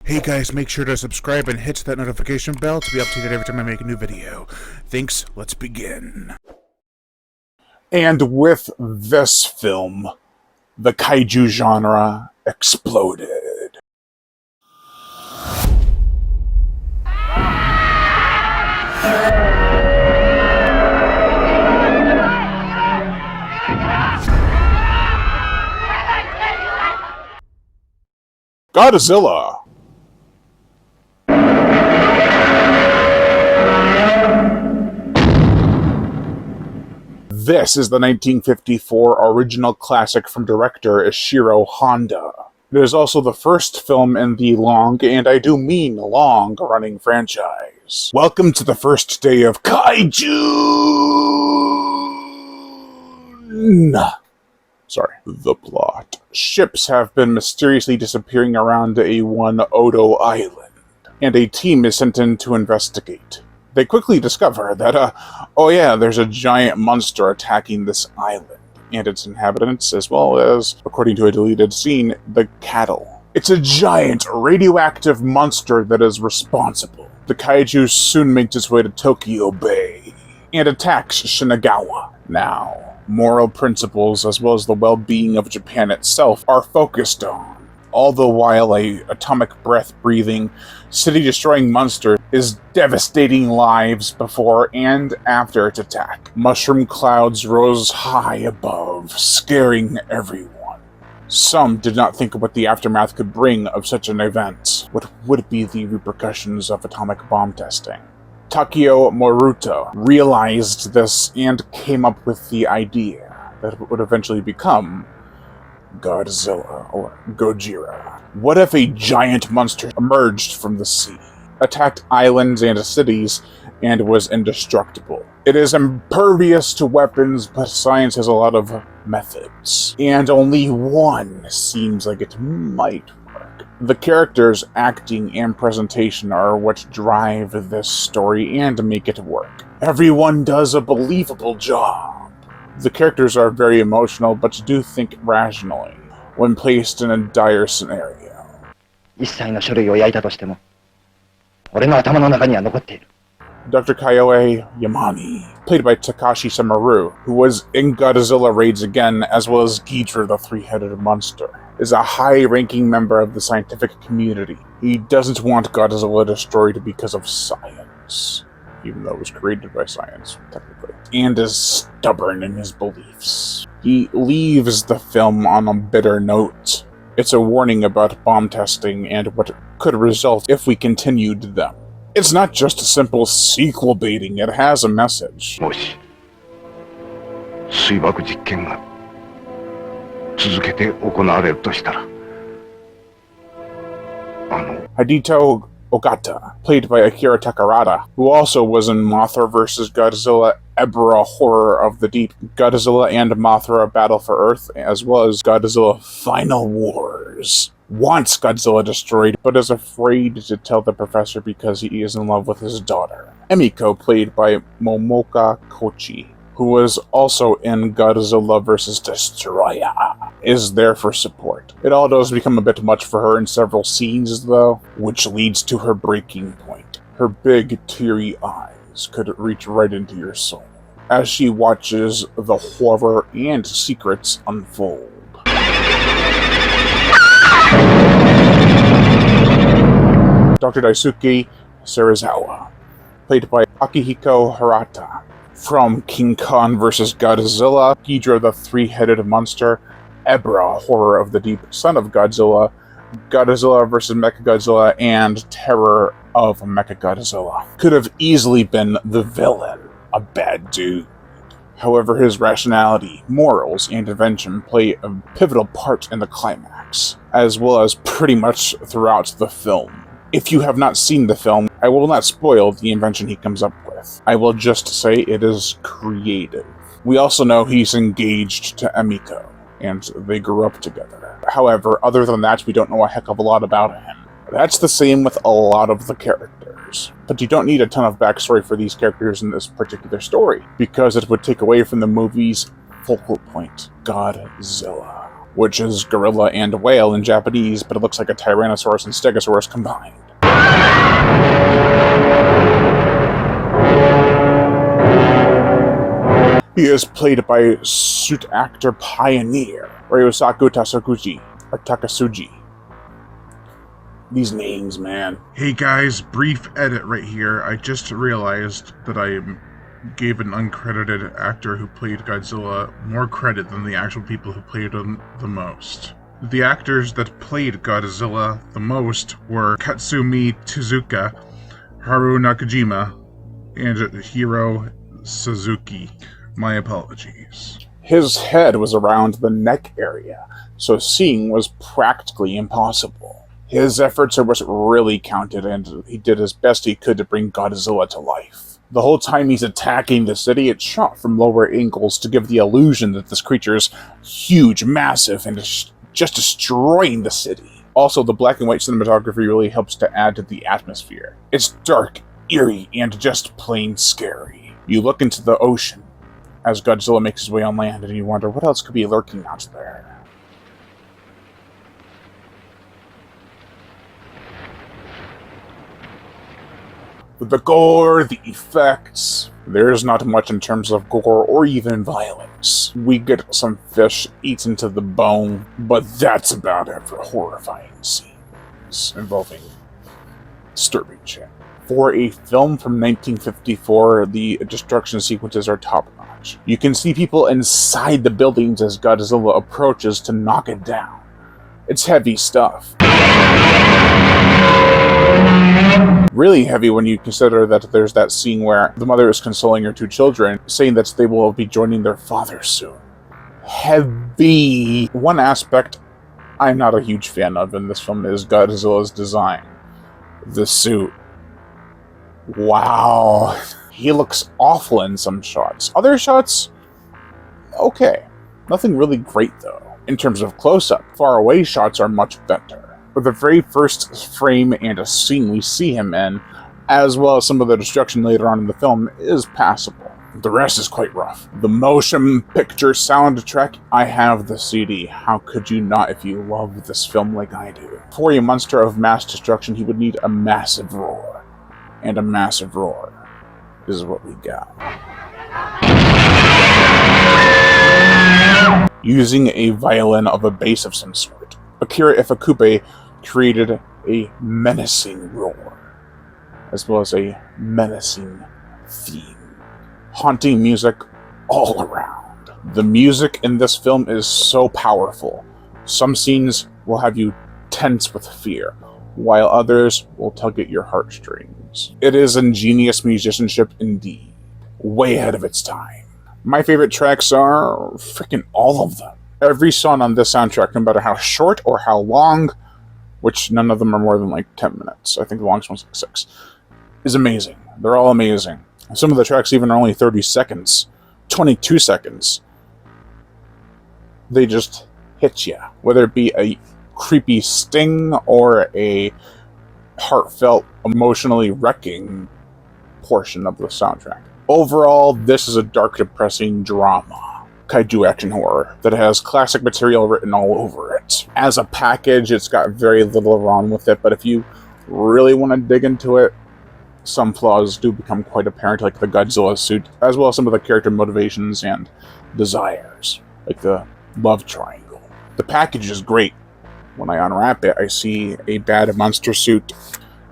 Hey guys, make sure to subscribe and hit that notification bell to be updated every time I make a new video. Thanks, let's begin. And with this film, the kaiju genre exploded. Godzilla. This is the 1954 original classic from director Ishiro Honda. It is also the first film in the long, and I do mean long-running franchise. Welcome to the first day of Kaijune! Sorry. The plot. Ships have been mysteriously disappearing around a Odo Island, and a team is sent in to investigate. They quickly discover that, there's a giant monster attacking this island, and its inhabitants, as well as, according to a deleted scene, the cattle. It's a giant, radioactive monster that is responsible. The kaiju soon makes its way to Tokyo Bay, and attacks Shinagawa. Now, moral principles, as well as the well-being of Japan itself, are focused on. All the while a atomic breath-breathing, city-destroying monster is devastating lives before and after its attack. Mushroom clouds rose high above, scaring everyone. Some did not think of what the aftermath could bring of such an event. What would be the repercussions of atomic bomb testing? Takeo Moruta realized this and came up with the idea that it would eventually become Godzilla, or Gojira. What if a giant monster emerged from the sea, attacked islands and cities, and was indestructible? It is impervious to weapons, but science has a lot of methods, and only one seems like it might work. The characters' acting and presentation are what drive this story and make it work. Everyone does a believable job. The characters are very emotional, but do think rationally when placed in a dire scenario. Dr. Kyoei Yamane, played by Takashi Samaru, who was in Godzilla Raids Again, as well as Ghidorah the Three-Headed Monster, is a high-ranking member of the scientific community. He doesn't want Godzilla destroyed because of science, even though it was created by science, technically, and is stubborn in his beliefs. He leaves the film on a bitter note. It's a warning about bomb testing and what could result if we continued them. It's not just a simple sequel baiting, it has a message. Hideo Ogata, played by Akira Takarada, who also was in Mothra vs. Godzilla Ebra Horror of the Deep, Godzilla and Mothra Battle for Earth, as well as Godzilla Final Wars. Wants Godzilla destroyed, but is afraid to tell the professor because he is in love with his daughter. Emiko, played by Momoka Kochi, who was also in Godzilla vs. Destroyer, is there for support. It all does become a bit much for her in several scenes, though, which leads to her breaking point. Her big, teary eyes could reach right into your soul as she watches the horror and secrets unfold. Dr. Daisuke Serizawa, played by Akihiko Hirata, from King Kong vs. Godzilla, Ghidorah the Three-Headed Monster, Ebra, Horror of the Deep, Son of Godzilla, Godzilla vs. Mechagodzilla, and Terror of Mechagodzilla. Could have easily been the villain, a bad dude. However, his rationality, morals, and invention play a pivotal part in the climax, as well as pretty much throughout the film. If you have not seen the film, I will not spoil the invention he comes up with. I will just say it is creative. We also know he's engaged to Emiko, and they grew up together. However, other than that, we don't know a heck of a lot about him. That's the same with a lot of the characters. But you don't need a ton of backstory for these characters in this particular story, because it would take away from the movie's focal point, Godzilla. which is gorilla and whale in Japanese, but it looks like a Tyrannosaurus and Stegosaurus combined. He is played by suit actor pioneer Ryosaku Takasuji. These names, man. Hey guys, brief edit right here. I just realized that I gave an uncredited actor who played Godzilla more credit than the actual people who played him the most. The actors that played Godzilla the most were Katsumi Tezuka, Haru Nakajima, and Hiro Suzuki. My apologies. His head was around the neck area, so seeing was practically impossible. His efforts are what really counted, and he did as best he could to bring Godzilla to life. The whole time he's attacking the city, it's shot from lower angles to give the illusion that this creature is huge, massive, and is just destroying the city. Also, the black and white cinematography really helps to add to the atmosphere. It's dark, eerie, and just plain scary. You look into the ocean as Godzilla makes his way on land, and you wonder what else could be lurking out there. With the gore, the effects, there's not much in terms of gore or even violence. We get some fish eaten to the bone, but that's about it for horrifying scenes involving disturbing shit. For a film from 1954, the destruction sequences are top-notch. You can see people inside the buildings as Godzilla approaches to knock it down. It's heavy stuff. Really heavy when you consider that there's that scene where the mother is consoling her two children, saying that they will be joining their father soon. Heavy. One aspect I'm not a huge fan of in this film is Godzilla's design. The suit. Wow. He looks awful in some shots. Other shots, okay. Nothing really great though. In terms of close-up, far-away shots are much better. But the very first frame and a scene we see him in, as well as some of the destruction later on in the film, is passable. The rest is quite rough. The motion picture soundtrack, I have the CD. How could you not if you love this film like I do? For a monster of mass destruction, he would need a massive roar. And a massive roar is what we got. Using a violin of a bass of some sort, Akira Ifukube created a menacing roar, as well as a menacing theme. Haunting music all around. The music in this film is so powerful. Some scenes will have you tense with fear, while others will tug at your heartstrings. It is ingenious musicianship indeed. Way ahead of its time. My favorite tracks are freaking all of them. Every song on this soundtrack, no matter how short or how long, which none of them are more than like 10 minutes, I think the longest one's like 6, is amazing. They're all amazing. Some of the tracks even are only 30 seconds, 22 seconds. They just hit you, whether it be a creepy sting or a heartfelt, emotionally wrecking portion of the soundtrack. Overall, this is a dark, depressing drama, kaiju action horror, that has classic material written all over it. As a package, it's got very little wrong with it, but if you really want to dig into it, some flaws do become quite apparent, like the Godzilla suit, as well as some of the character motivations and desires, like the love triangle. The package is great. When I unwrap it, I see a bad monster suit,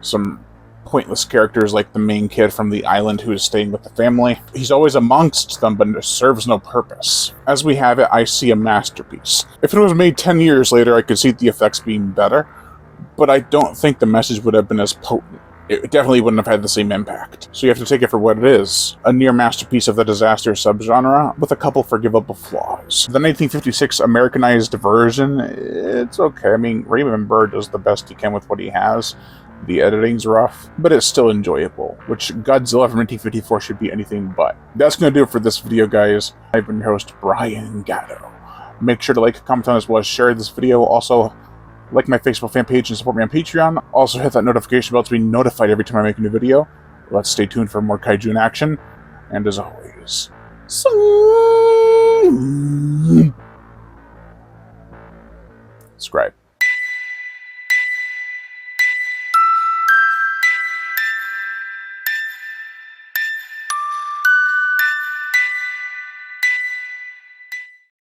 some pointless characters like the main kid from the island who is staying with the family. He's always amongst them, but it serves no purpose. As we have it, I see a masterpiece. If it was made 10 years later, I could see the effects being better, but I don't think the message would have been as potent. It definitely wouldn't have had the same impact. So you have to take it for what it is. A near masterpiece of the disaster subgenre, with a couple forgivable flaws. The 1956 Americanized version, it's okay. I mean, Raymond Burr does the best he can with what he has. The editing's rough, but it's still enjoyable, which Godzilla from 1954 should be anything but. That's going to do it for this video, guys. I've been your host, Brian Gatto. Make sure to like, comment on, as well as share this video. Also, like my Facebook fan page and support me on Patreon. Also hit that notification bell to be notified every time I make a new video. Let's stay tuned for more Kaijune action. And as always, Scribe.